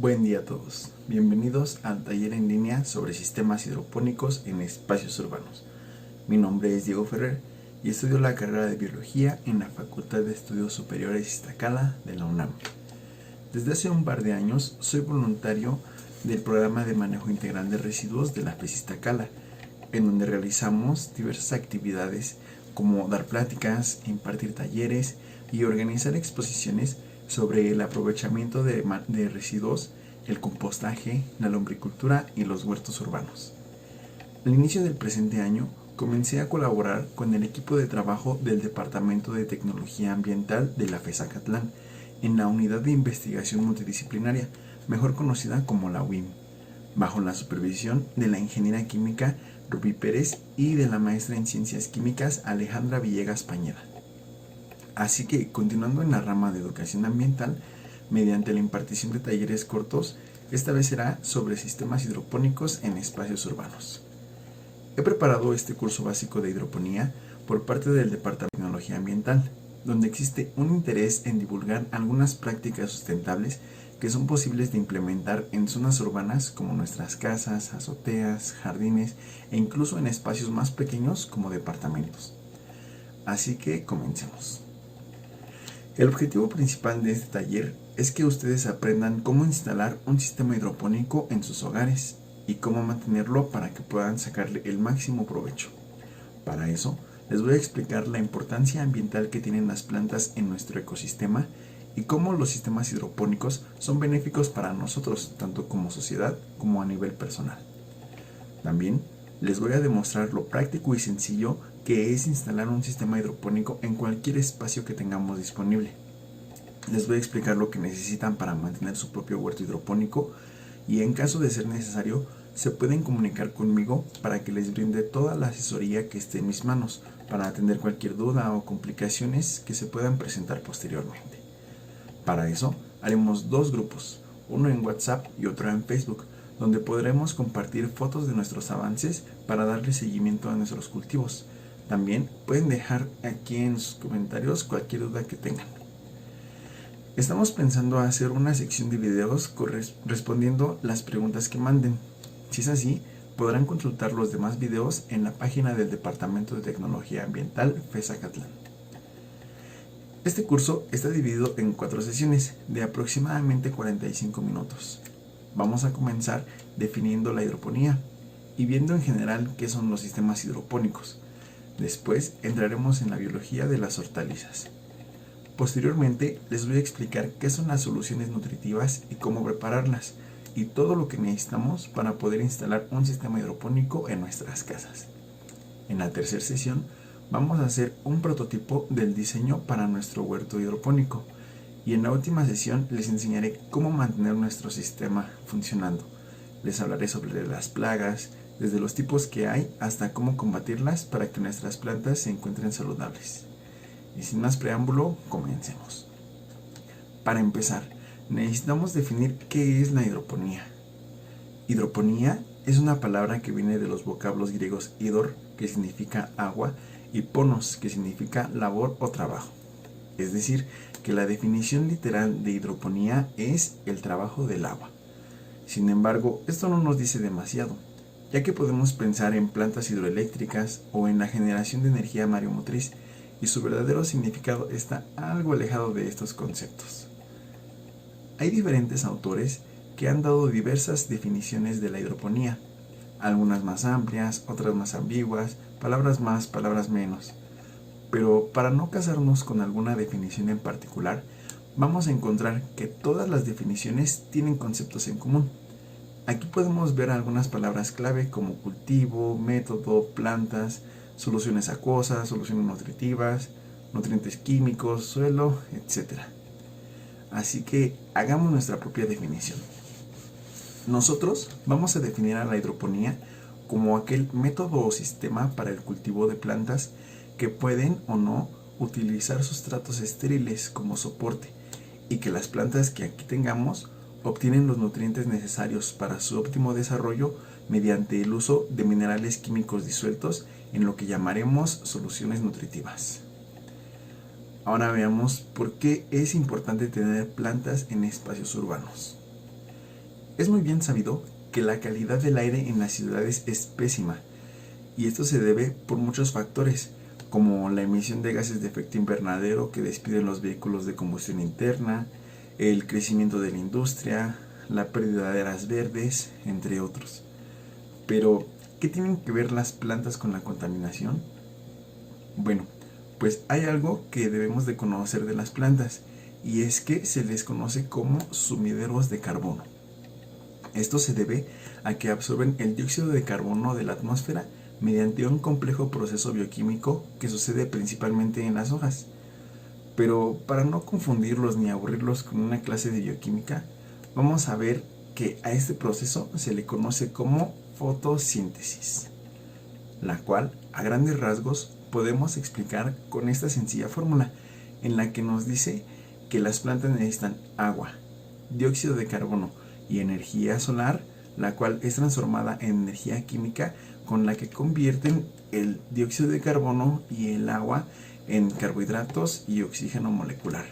Buen día a todos, bienvenidos al taller en línea sobre sistemas hidropónicos en espacios urbanos. Mi nombre es Diego Ferrer y estudio la carrera de Biología en la Facultad de Estudios Superiores Iztacala de la UNAM. Desde hace un par de años soy voluntario del programa de manejo integral de residuos de la FES Iztacala, en donde realizamos diversas actividades como dar pláticas, impartir talleres y organizar exposiciones sobre el aprovechamiento de residuos, el compostaje, la lombricultura y los huertos urbanos. Al inicio del presente año, comencé a colaborar con el equipo de trabajo del Departamento de Tecnología Ambiental de la FES Acatlán en la Unidad de Investigación Multidisciplinaria, mejor conocida como la UIM, bajo la supervisión de la ingeniera química Rubí Pérez y de la maestra en Ciencias Químicas Alejandra Villegas Pañeda. Así que, continuando en la rama de educación ambiental, mediante la impartición de talleres cortos, esta vez será sobre sistemas hidropónicos en espacios urbanos. He preparado este curso básico de hidroponía por parte del Departamento de Tecnología Ambiental, donde existe un interés en divulgar algunas prácticas sustentables que son posibles de implementar en zonas urbanas como nuestras casas, azoteas, jardines e incluso en espacios más pequeños como departamentos. Así que comencemos. El objetivo principal de este taller es que ustedes aprendan cómo instalar un sistema hidropónico en sus hogares y cómo mantenerlo para que puedan sacarle el máximo provecho. Para eso, les voy a explicar la importancia ambiental que tienen las plantas en nuestro ecosistema y cómo los sistemas hidropónicos son benéficos para nosotros, tanto como sociedad como a nivel personal. También les voy a demostrar lo práctico y sencillo que es instalar un sistema hidropónico en cualquier espacio que tengamos disponible. Les voy a explicar lo que necesitan para mantener su propio huerto hidropónico y en caso de ser necesario, se pueden comunicar conmigo para que les brinde toda la asesoría que esté en mis manos para atender cualquier duda o complicaciones que se puedan presentar posteriormente. Para eso, haremos dos grupos, uno en WhatsApp y otro en Facebook, donde podremos compartir fotos de nuestros avances para darle seguimiento a nuestros cultivos. También pueden dejar aquí en sus comentarios cualquier duda que tengan. Estamos pensando hacer una sección de videos respondiendo las preguntas que manden. Si es así, podrán consultar los demás videos en la página del Departamento de Tecnología Ambiental FES Acatlán. Este curso está dividido en 4 sesiones de aproximadamente 45 minutos. Vamos a comenzar definiendo la hidroponía y viendo en general qué son los sistemas hidropónicos. Después entraremos en la biología de las hortalizas. Posteriormente les voy a explicar qué son las soluciones nutritivas y cómo prepararlas, y todo lo que necesitamos para poder instalar un sistema hidropónico en nuestras casas. En la tercera sesión vamos a hacer un prototipo del diseño para nuestro huerto hidropónico, y en la última sesión les enseñaré cómo mantener nuestro sistema funcionando. Les hablaré sobre las plagas, desde los tipos que hay hasta cómo combatirlas para que nuestras plantas se encuentren saludables. Y sin más preámbulo, comencemos. Para empezar, necesitamos definir qué es la hidroponía. Hidroponía es una palabra que viene de los vocablos griegos hidor, que significa agua, y ponos, que significa labor o trabajo. Es decir, que la definición literal de hidroponía es el trabajo del agua. Sin embargo, esto no nos dice demasiado, ya que podemos pensar en plantas hidroeléctricas o en la generación de energía mareomotriz, y su verdadero significado está algo alejado de estos conceptos. Hay diferentes autores que han dado diversas definiciones de la hidroponía, algunas más amplias, otras más ambiguas, palabras más, palabras menos. Pero para no casarnos con alguna definición en particular, vamos a encontrar que todas las definiciones tienen conceptos en común. Aquí podemos ver algunas palabras clave como cultivo, método, plantas, soluciones acuosas, soluciones nutritivas, nutrientes químicos, suelo, etc. Así que hagamos nuestra propia definición. Nosotros vamos a definir a la hidroponía como aquel método o sistema para el cultivo de plantas que pueden o no utilizar sustratos estériles como soporte y que las plantas que aquí tengamos obtienen los nutrientes necesarios para su óptimo desarrollo mediante el uso de minerales químicos disueltos en lo que llamaremos soluciones nutritivas. Ahora veamos por qué es importante tener plantas en espacios urbanos. Es muy bien sabido que la calidad del aire en las ciudades es pésima, y esto se debe por muchos factores, como la emisión de gases de efecto invernadero que despiden los vehículos de combustión interna, el crecimiento de la industria, la pérdida de áreas verdes, entre otros. Pero, ¿qué tienen que ver las plantas con la contaminación? Bueno, pues hay algo que debemos de conocer de las plantas, y es que se les conoce como sumideros de carbono. Esto se debe a que absorben el dióxido de carbono de la atmósfera mediante un complejo proceso bioquímico que sucede principalmente en las hojas. Pero para no confundirlos ni aburrirlos con una clase de bioquímica, vamos a ver que a este proceso se le conoce como fotosíntesis, la cual a grandes rasgos podemos explicar con esta sencilla fórmula en la que nos dice que las plantas necesitan agua, dióxido de carbono y energía solar, la cual es transformada en energía química con la que convierten el dióxido de carbono y el agua en carbohidratos y oxígeno molecular.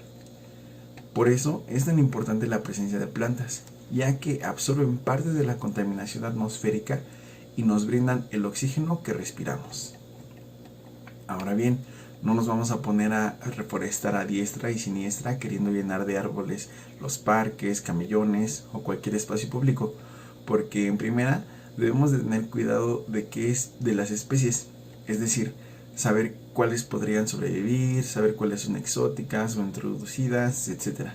Por eso es tan importante la presencia de plantas, ya que absorben parte de la contaminación atmosférica y nos brindan el oxígeno que respiramos. Ahora bien, no nos vamos a poner a reforestar a diestra y siniestra queriendo llenar de árboles los parques, camellones o cualquier espacio público, porque en primera debemos de tener cuidado de qué es de las especies, es decir, saber cuáles podrían sobrevivir, saber cuáles son exóticas o introducidas, etc.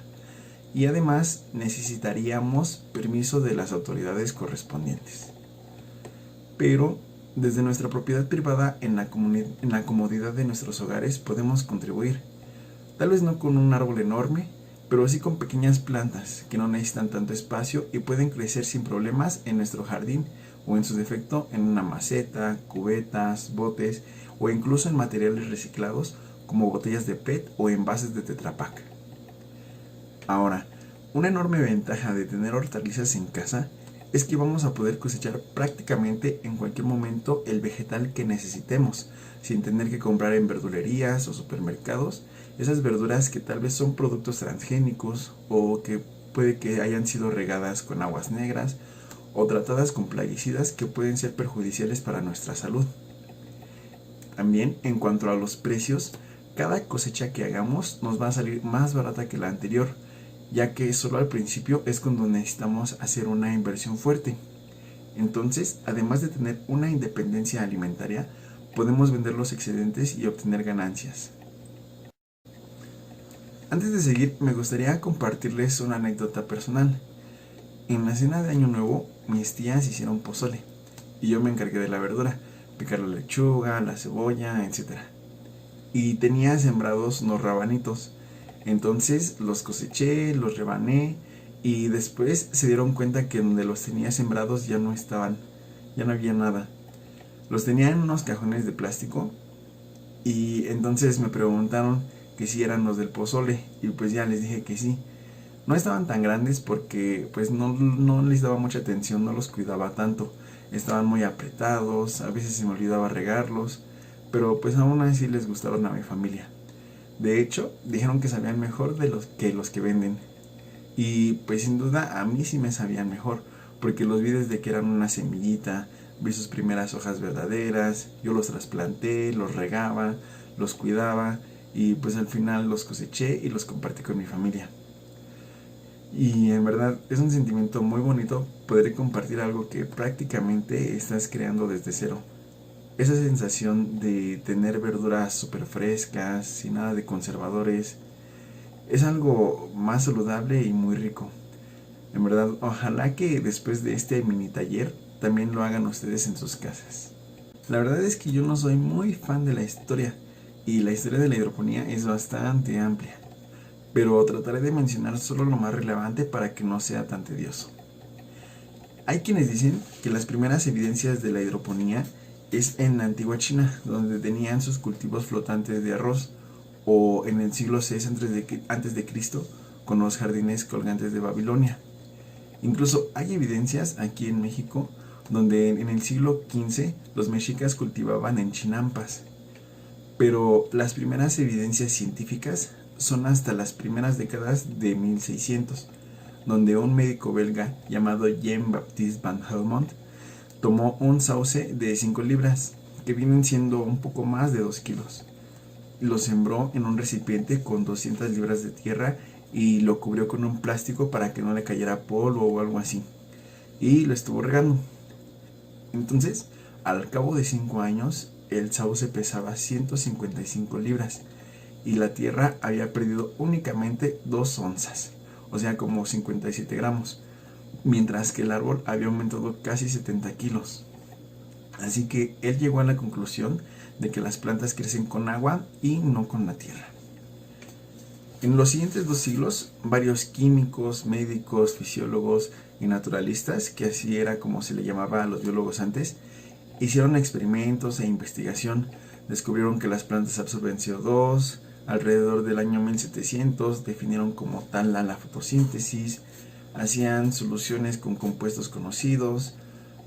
Y además necesitaríamos permiso de las autoridades correspondientes. Pero desde nuestra propiedad privada en la comodidad de nuestros hogares podemos contribuir, tal vez no con un árbol enorme, pero sí con pequeñas plantas que no necesitan tanto espacio y pueden crecer sin problemas en nuestro jardín o en su defecto en una maceta, cubetas, botes o incluso en materiales reciclados como botellas de PET o envases de Tetra Pak. Ahora, una enorme ventaja de tener hortalizas en casa es que vamos a poder cosechar prácticamente en cualquier momento el vegetal que necesitemos, sin tener que comprar en verdulerías o supermercados esas verduras que tal vez son productos transgénicos o que puede que hayan sido regadas con aguas negras o tratadas con plaguicidas que pueden ser perjudiciales para nuestra salud. También, en cuanto a los precios, cada cosecha que hagamos nos va a salir más barata que la anterior, ya que solo al principio es cuando necesitamos hacer una inversión fuerte. Entonces, además de tener una independencia alimentaria, podemos vender los excedentes y obtener ganancias. Antes de seguir, me gustaría compartirles una anécdota personal. En la cena de Año Nuevo, mis tías hicieron pozole y yo me encargué de la verdura, picar la lechuga, la cebolla, etc. Y tenía sembrados unos rabanitos. Entonces los coseché, los rebané y después se dieron cuenta que donde los tenía sembrados ya no estaban, ya no había nada. Los tenía en unos cajones de plástico y entonces me preguntaron que si eran los del pozole y pues ya les dije que sí. No estaban tan grandes porque pues no les daba mucha atención, no los cuidaba tanto. Estaban muy apretados, a veces se me olvidaba regarlos, pero pues aún así les gustaron a mi familia. De hecho, dijeron que sabían mejor de los que venden. Y pues sin duda a mí sí me sabían mejor, porque los vi desde que eran una semillita, vi sus primeras hojas verdaderas, yo los trasplanté, los regaba, los cuidaba y pues al final los coseché y los compartí con mi familia. Y en verdad es un sentimiento muy bonito poder compartir algo que prácticamente estás creando desde cero. Esa sensación de tener verduras súper frescas, sin nada de conservadores, es algo más saludable y muy rico. En verdad, ojalá que después de este mini taller también lo hagan ustedes en sus casas. La verdad es que yo no soy muy fan de la historia, y la historia de la hidroponía es bastante amplia, pero trataré de mencionar solo lo más relevante para que no sea tan tedioso. Hay quienes dicen que las primeras evidencias de la hidroponía es en la antigua China, donde tenían sus cultivos flotantes de arroz, o en el siglo VI antes de Cristo, con los jardines colgantes de Babilonia. Incluso hay evidencias aquí en México, donde en el siglo XV los mexicas cultivaban en chinampas. Pero las primeras evidencias científicas son hasta las primeras décadas de 1600, donde un médico belga llamado Jean-Baptiste Van Helmont tomó un sauce de 5 libras, que vienen siendo un poco más de 2 kilos. Lo sembró en un recipiente con 200 libras de tierra y lo cubrió con un plástico para que no le cayera polvo o algo así. Y lo estuvo regando. Entonces, al cabo de 5 años, el sauce pesaba 155 libras y la tierra había perdido únicamente 2 onzas, o sea, como 57 gramos, mientras que el árbol había aumentado casi 70 kilos. Así que él llegó a la conclusión de que las plantas crecen con agua y no con la tierra. En los siguientes 2 siglos, varios químicos, médicos, fisiólogos y naturalistas, que así era como se le llamaba a los biólogos antes, hicieron experimentos e investigación. Descubrieron que las plantas absorben CO2. Alrededor del año 1700 definieron como tal la fotosíntesis, hacían soluciones con compuestos conocidos.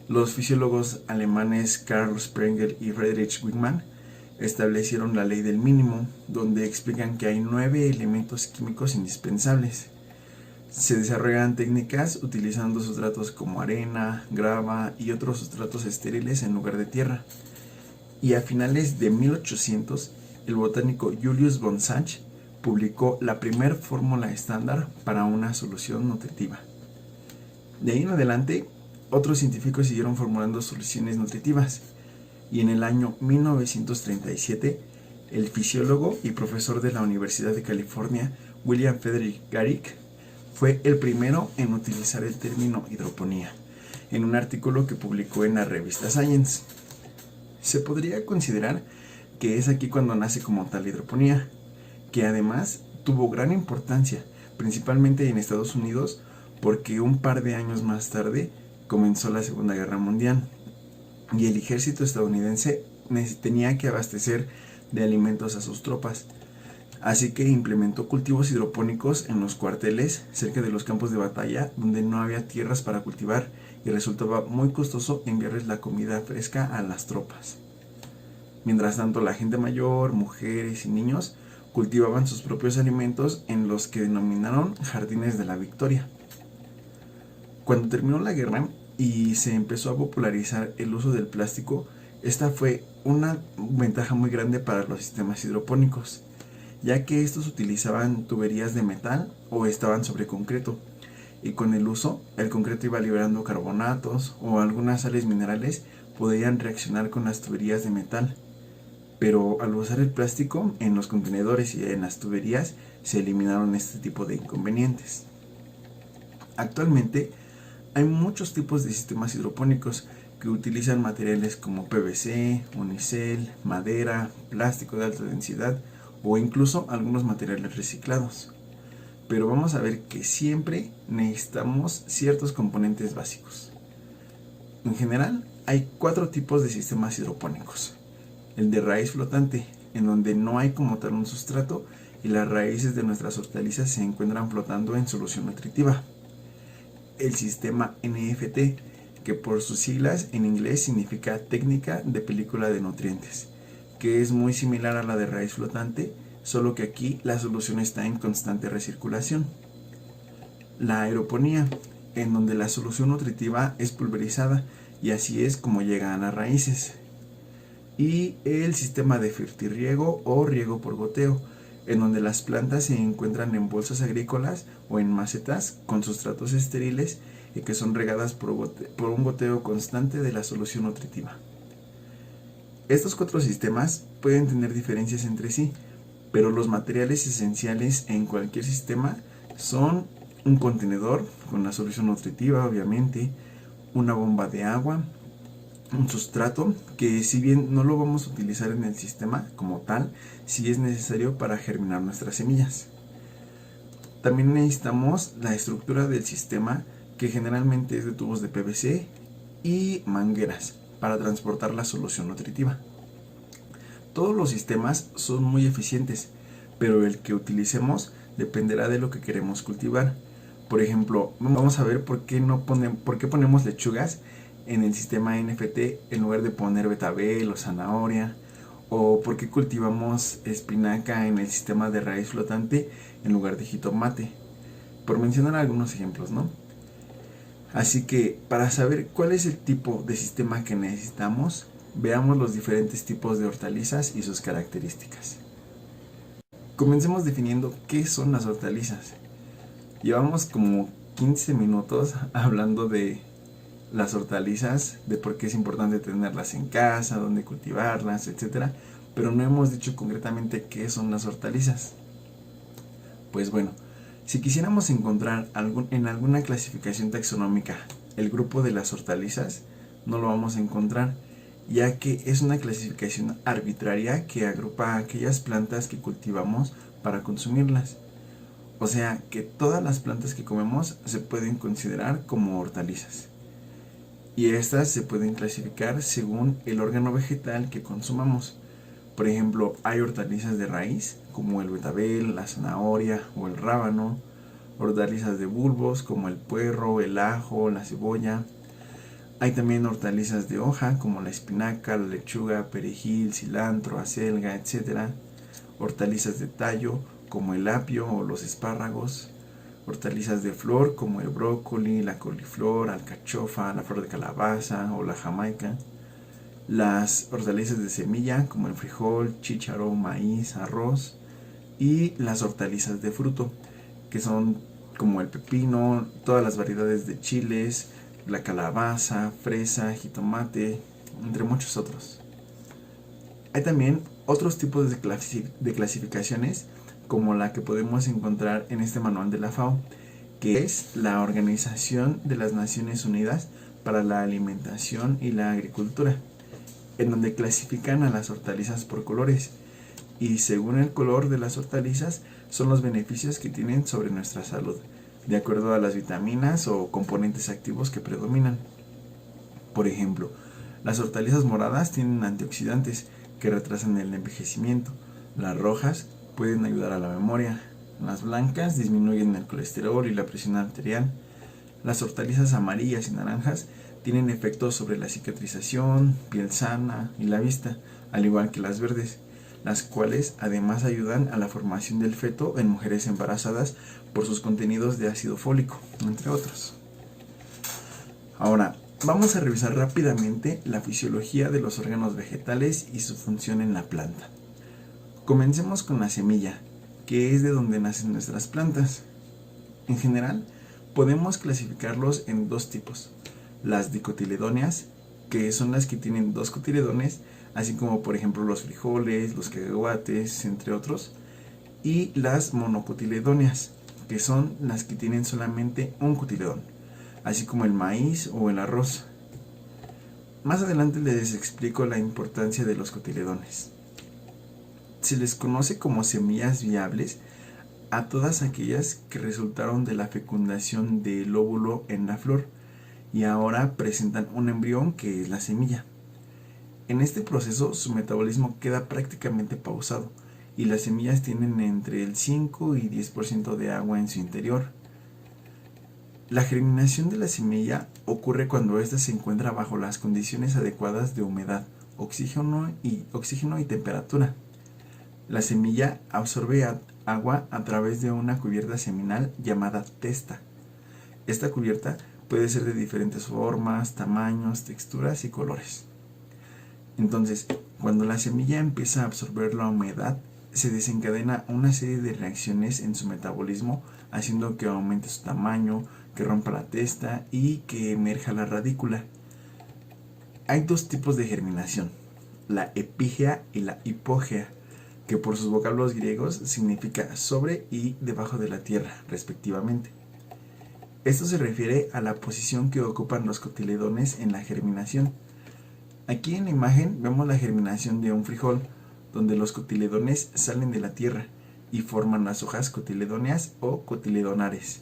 Los fisiólogos alemanes Karl Sprenger y Friedrich Wigmann establecieron la ley del mínimo, donde explican que hay 9 elementos químicos indispensables. Se desarrollan técnicas utilizando sustratos como arena, grava y otros sustratos estériles en lugar de tierra. Y a finales de 1800, el botánico Julius von Sachs publicó la primera fórmula estándar para una solución nutritiva. De ahí en adelante, otros científicos siguieron formulando soluciones nutritivas, y en el año 1937, el fisiólogo y profesor de la Universidad de California, William Frederick Garrick, fue el primero en utilizar el término hidroponía, en un artículo que publicó en la revista Science. Se podría considerar que es aquí cuando nace como tal la hidroponía, que además tuvo gran importancia, principalmente en Estados Unidos, porque un par de años más tarde comenzó la Segunda Guerra Mundial y el ejército estadounidense tenía que abastecer de alimentos a sus tropas. Así que implementó cultivos hidropónicos en los cuarteles cerca de los campos de batalla donde no había tierras para cultivar y resultaba muy costoso enviarles la comida fresca a las tropas. Mientras tanto, la gente mayor, mujeres y niños cultivaban sus propios alimentos en los que denominaron Jardines de la Victoria. Cuando terminó la guerra y se empezó a popularizar el uso del plástico, esta fue una ventaja muy grande para los sistemas hidropónicos, ya que estos utilizaban tuberías de metal o estaban sobre concreto, y con el uso, el concreto iba liberando carbonatos o algunas sales minerales podían reaccionar con las tuberías de metal. Pero al usar el plástico en los contenedores y en las tuberías se eliminaron este tipo de inconvenientes. Actualmente hay muchos tipos de sistemas hidropónicos que utilizan materiales como PVC, unicel, madera, plástico de alta densidad o incluso algunos materiales reciclados. Pero vamos a ver que siempre necesitamos ciertos componentes básicos. En general, hay 4 tipos de sistemas hidropónicos. El de raíz flotante, en donde no hay como tal un sustrato y las raíces de nuestras hortalizas se encuentran flotando en solución nutritiva. El sistema NFT, que por sus siglas en inglés significa técnica de película de nutrientes, que es muy similar a la de raíz flotante, solo que aquí la solución está en constante recirculación. La aeroponía, en donde la solución nutritiva es pulverizada y así es como llega a las raíces. Y el sistema de fertirriego o riego por goteo, en donde las plantas se encuentran en bolsas agrícolas o en macetas con sustratos estériles y que son regadas por un goteo constante de la solución nutritiva. Estos 4 sistemas pueden tener diferencias entre sí, pero los materiales esenciales en cualquier sistema son un contenedor con la solución nutritiva, obviamente, una bomba de agua, un sustrato que si bien no lo vamos a utilizar en el sistema como tal, sí es necesario para germinar nuestras semillas. También necesitamos la estructura del sistema, que generalmente es de tubos de PVC y mangueras para transportar la solución nutritiva. Todos los sistemas son muy eficientes, pero el que utilicemos dependerá de lo que queremos cultivar. Por ejemplo, vamos a ver por qué ponemos lechugas en el sistema NFT en lugar de poner betabel o zanahoria, o por qué cultivamos espinaca en el sistema de raíz flotante en lugar de jitomate. por mencionar algunos ejemplos, ¿no? Así que para saber cuál es el tipo de sistema que necesitamos, veamos los diferentes tipos de hortalizas y sus características. Comencemos definiendo qué son las hortalizas. Llevamos como 15 minutos hablando de las hortalizas, de por qué es importante tenerlas en casa, dónde cultivarlas, etc. Pero no hemos dicho concretamente qué son las hortalizas. Pues bueno, si quisiéramos encontrar en alguna clasificación taxonómica el grupo de las hortalizas, no lo vamos a encontrar, ya que es una clasificación arbitraria que agrupa aquellas plantas que cultivamos para consumirlas. O sea que todas las plantas que comemos se pueden considerar como hortalizas. Y estas se pueden clasificar según el órgano vegetal que consumamos. Por ejemplo, hay hortalizas de raíz, como el betabel, la zanahoria o el rábano. Hortalizas de bulbos, como el puerro, el ajo, la cebolla. Hay también hortalizas de hoja, como la espinaca, la lechuga, perejil, cilantro, acelga, etc. Hortalizas de tallo, como el apio o los espárragos. Hortalizas de flor, como el brócoli, la coliflor, alcachofa, la flor de calabaza o la jamaica. Las hortalizas de semilla, como el frijol, chícharo, maíz, arroz. Y las hortalizas de fruto, que son como el pepino, todas las variedades de chiles, la calabaza, fresa, jitomate, entre muchos otros. Hay también otros tipos de clasificaciones, como la que podemos encontrar en este manual de la FAO, que es la Organización de las Naciones Unidas para la Alimentación y la Agricultura, en donde clasifican a las hortalizas por colores, y según el color de las hortalizas son los beneficios que tienen sobre nuestra salud, de acuerdo a las vitaminas o componentes activos que predominan. Por ejemplo, las hortalizas moradas tienen antioxidantes que retrasan el envejecimiento. Las rojas pueden ayudar a la memoria. Las blancas disminuyen el colesterol y la presión arterial. Las hortalizas amarillas y naranjas tienen efectos sobre la cicatrización, piel sana y la vista, al igual que las verdes, las cuales además ayudan a la formación del feto en mujeres embarazadas por sus contenidos de ácido fólico, entre otros. Ahora, vamos a revisar rápidamente la fisiología de los órganos vegetales y su función en la planta. Comencemos con la semilla, que es de donde nacen nuestras plantas. En general, podemos clasificarlos en dos tipos: las dicotiledóneas, que son las que tienen dos cotiledones, así como por ejemplo los frijoles, los cacahuates, entre otros, y las monocotiledóneas, que son las que tienen solamente un cotiledón, así como el maíz o el arroz. Más adelante les explico la importancia de los cotiledones. Se les conoce como semillas viables a todas aquellas que resultaron de la fecundación del óvulo en la flor y ahora presentan un embrión que es la semilla. En este proceso su metabolismo queda prácticamente pausado y las semillas tienen entre el 5 y 10% de agua en su interior. La germinación de la semilla ocurre cuando ésta se encuentra bajo las condiciones adecuadas de humedad, oxígeno y temperatura. La semilla absorbe agua a través de una cubierta seminal llamada testa. Esta cubierta puede ser de diferentes formas, tamaños, texturas y colores. Entonces, cuando la semilla empieza a absorber la humedad, se desencadena una serie de reacciones en su metabolismo, haciendo que aumente su tamaño, que rompa la testa y que emerja la radícula. Hay dos tipos de germinación: la epígea y la hipógea, que por sus vocablos griegos significa sobre y debajo de la tierra, respectivamente. Esto se refiere a la posición que ocupan los cotiledones en la germinación. Aquí en la imagen vemos la germinación de un frijol, donde los cotiledones salen de la tierra y forman las hojas cotiledóneas o cotiledonares.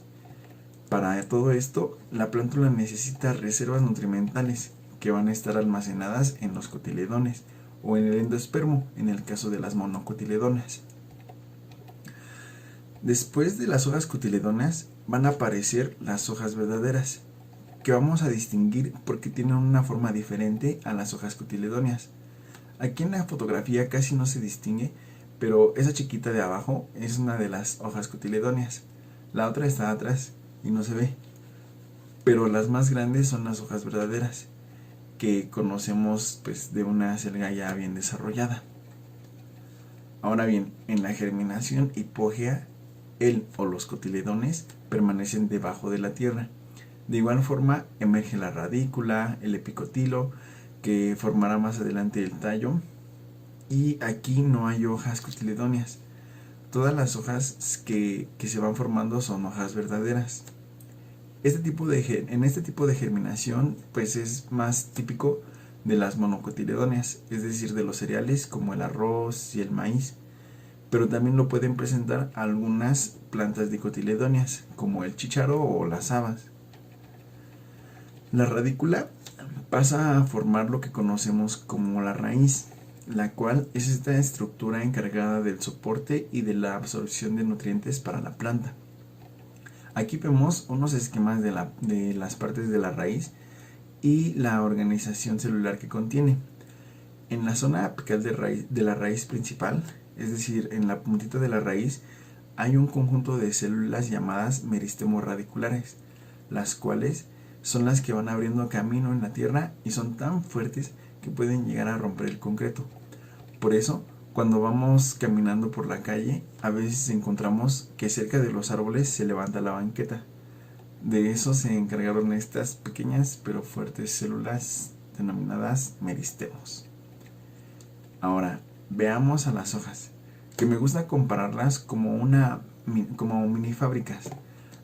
Para todo esto, la plántula necesita reservas nutrimentales que van a estar almacenadas en los cotiledones o en el endospermo, en el caso de las monocotiledonas. Después de las hojas cotiledonas van a aparecer las hojas verdaderas, que vamos a distinguir porque tienen una forma diferente a las hojas cotiledóneas. Aquí en la fotografía casi no se distingue, pero esa chiquita de abajo es una de las hojas cotiledóneas. La otra está atrás y no se ve. Pero las más grandes son las hojas verdaderas, que conocemos pues de una selga ya bien desarrollada. Ahora bien, en la germinación hipógea, el o los cotiledones permanecen debajo de la tierra. De igual forma emerge la radícula, el epicotilo, que formará más adelante el tallo, y aquí no hay hojas cotiledóneas. Todas las hojas que se van formando son hojas verdaderas. En este tipo de germinación pues es más típico de las monocotiledóneas, es decir, de los cereales como el arroz y el maíz, pero también lo pueden presentar algunas plantas dicotiledóneas como el chícharo o las habas. La radícula pasa a formar lo que conocemos como la raíz, la cual es esta estructura encargada del soporte y de la absorción de nutrientes para la planta. Aquí vemos unos esquemas de las partes de la raíz y la organización celular que contiene. En la zona apical de la raíz principal, es decir, en la puntita de la raíz, hay un conjunto de células llamadas meristemos radiculares, las cuales son las que van abriendo camino en la tierra y son tan fuertes que pueden llegar a romper el concreto. Por eso, cuando vamos caminando por la calle, a veces encontramos que cerca de los árboles se levanta la banqueta. De eso se encargaron estas pequeñas pero fuertes células denominadas meristemos. Ahora, veamos a las hojas, que me gusta compararlas como mini fábricas,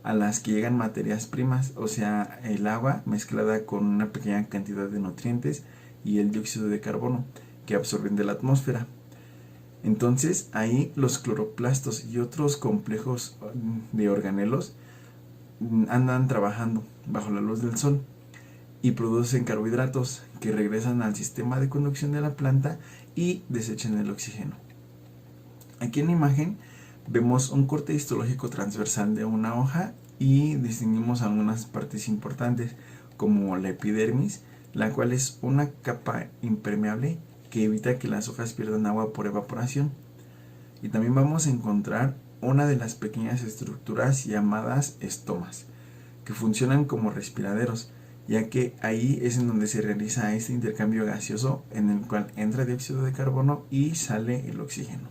a las que llegan materias primas, o sea, el agua mezclada con una pequeña cantidad de nutrientes y el dióxido de carbono que absorben de la atmósfera. Entonces ahí los cloroplastos y otros complejos de organelos andan trabajando bajo la luz del sol y producen carbohidratos que regresan al sistema de conducción de la planta y desechan el oxígeno. Aquí en la imagen vemos un corte histológico transversal de una hoja y distinguimos algunas partes importantes como la epidermis, la cual es una capa impermeable que evita que las hojas pierdan agua por evaporación. Y también vamos a encontrar una de las pequeñas estructuras llamadas estomas, que funcionan como respiraderos, ya que ahí es en donde se realiza este intercambio gaseoso en el cual entra dióxido de carbono y sale el oxígeno.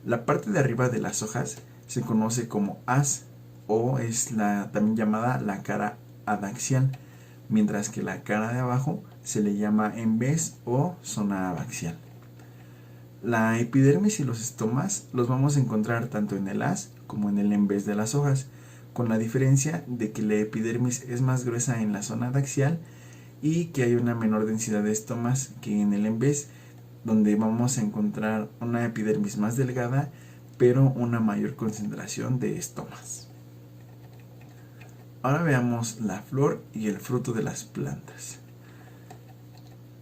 La parte de arriba de las hojas se conoce como haz o es también llamada la cara adaxial, mientras que la cara de abajo se le llama embés o zona abaxial. La epidermis y los estomas los vamos a encontrar tanto en el haz como en el embés de las hojas, con la diferencia de que la epidermis es más gruesa en la zona adaxial y que hay una menor densidad de estomas que en el embés, donde vamos a encontrar una epidermis más delgada pero una mayor concentración de estomas. Ahora veamos la flor y el fruto de las plantas.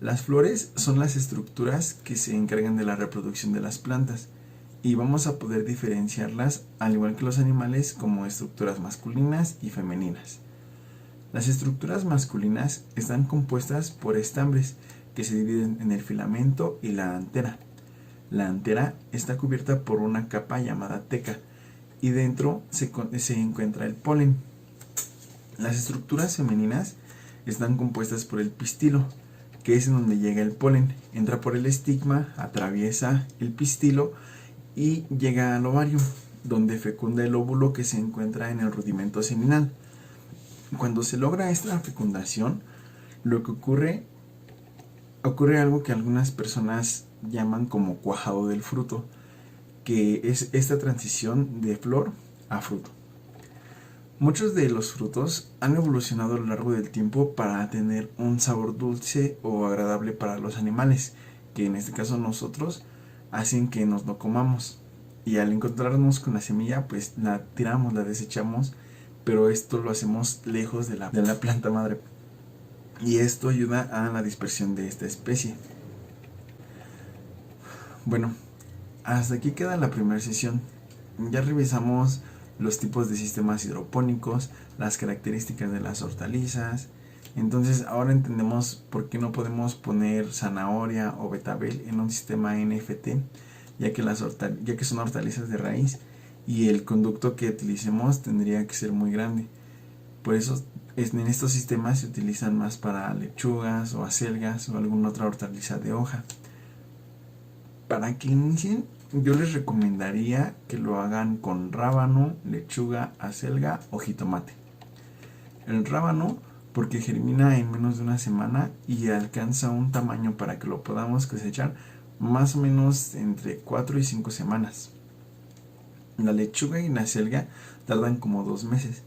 Las flores son las estructuras que se encargan de la reproducción de las plantas y vamos a poder diferenciarlas, al igual que los animales, como estructuras masculinas y femeninas. Las estructuras masculinas están compuestas por estambres que se dividen en el filamento y la antera. La antera está cubierta por una capa llamada teca y dentro se encuentra el polen. Las estructuras femeninas están compuestas por el pistilo, que es en donde llega el polen, entra por el estigma, atraviesa el pistilo y llega al ovario, donde fecunda el óvulo que se encuentra en el rudimento seminal. Cuando se logra esta fecundación, lo que ocurre algo que algunas personas llaman como cuajado del fruto, que es esta transición de flor a fruto. Muchos de los frutos han evolucionado a lo largo del tiempo para tener un sabor dulce o agradable para los animales, que en este caso nosotros hacen que nos lo comamos. Y al encontrarnos con la semilla, pues la tiramos, la desechamos, pero esto lo hacemos lejos de la planta madre. Y esto ayuda a la dispersión de esta especie. Bueno, hasta aquí queda la primera sesión. Ya revisamos los tipos de sistemas hidropónicos, las características de las hortalizas. Entonces ahora entendemos por qué no podemos poner zanahoria o betabel en un sistema NFT, ya que son hortalizas de raíz y el conducto que utilicemos tendría que ser muy grande. Por eso en estos sistemas se utilizan más para lechugas o acelgas o alguna otra hortaliza de hoja. Para que inicien, yo les recomendaría que lo hagan con rábano, lechuga, acelga o jitomate. El rábano porque germina en menos de una semana y alcanza un tamaño para que lo podamos cosechar más o menos entre 4 y 5 semanas. La lechuga y la acelga tardan como 2 meses,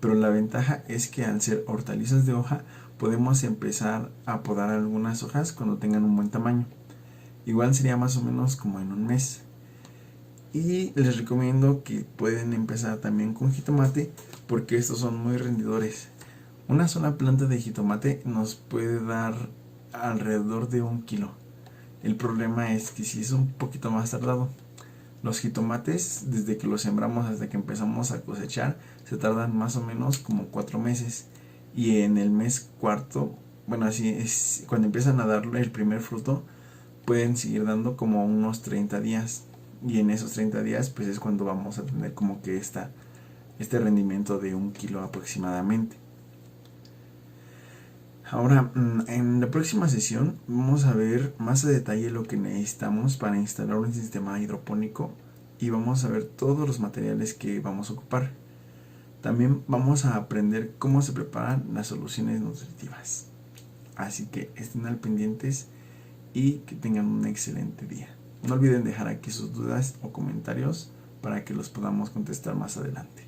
pero la ventaja es que al ser hortalizas de hoja podemos empezar a podar algunas hojas cuando tengan un buen tamaño. Igual sería más o menos como en un mes. Y les recomiendo que pueden empezar también con jitomate porque estos son muy rendidores. Una sola planta de jitomate nos puede dar alrededor de 1 kilo. El problema es que si es un poquito más tardado. Los jitomates, desde que los sembramos hasta que empezamos a cosechar, se tardan más o menos como 4 meses. Y en el mes cuarto, bueno, así es, cuando empiezan a darle el primer fruto, pueden seguir dando como unos 30 días. Y en esos 30 días, pues es cuando vamos a tener como que este rendimiento de 1 kilo aproximadamente. Ahora, en la próxima sesión vamos a ver más a detalle lo que necesitamos para instalar un sistema hidropónico y vamos a ver todos los materiales que vamos a ocupar. También vamos a aprender cómo se preparan las soluciones nutritivas. Así que estén al pendientes y que tengan un excelente día. No olviden dejar aquí sus dudas o comentarios para que los podamos contestar más adelante.